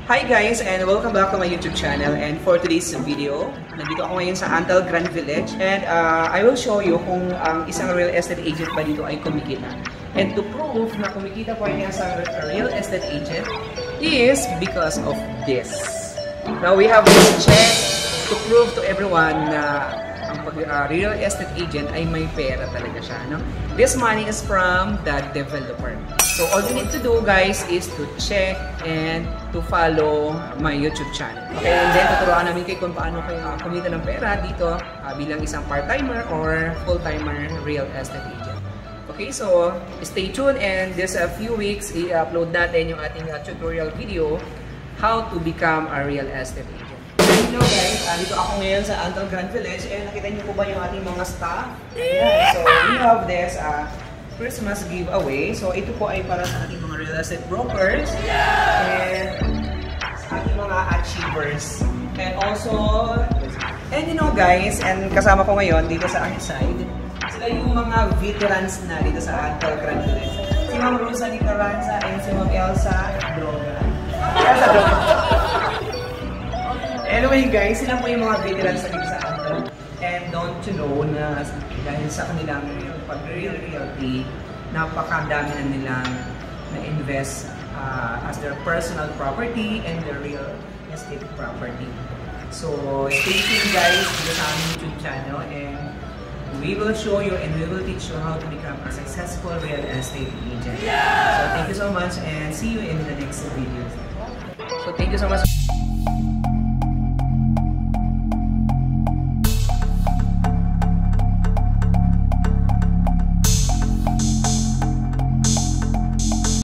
Hi guys and welcome back to my YouTube channel, and for today's video, nandito ako ngayon sa Antal Grand Village, and I will show you kung ang isang real estate agent ba dito ay kumikita. And to prove na kumikita po ay isang real estate agent is because of this. Now we have this check to prove to everyone na ang real estate agent ay may pera talaga siya. No? This money is from the developer. So all you need to do guys is to check and to follow my YouTube channel. Okay, and then tuturuan namin kayo kung paano kayo kumita ng pera dito bilang isang part-timer or full-timer real estate agent. Okay, so stay tuned, and this a few weeks i-upload natin yung ating tutorial video how to become a real estate agent. Hello guys, dito ako ngayon sa Antal Grand Village, and nakita niyo po ba yung ating mga staff? Ayan, so we have this Christmas giveaway. So ito po ay para sa ating mga real estate brokers and sa ating mga achievers. And also, and you know guys, and kasama ko ngayon dito sa aking side, sila yung mga veterans na dito sa Antal Grand Village. Si Ma'am Rosalie Carranza and si Ma'am Elsa Droga. Elsa Droga. Anyway guys, sila po yung mga veterans na dito sa Antal. And don't you know na dahil sa kanilang pag-realty, napakadami na nilang na-invest as their personal property and their real estate property. So stay tuned guys dito sa aming YouTube channel, and we will show you and we will teach you how to become a successful real estate agent. So thank you so much and see you in the next video. So thank you so much.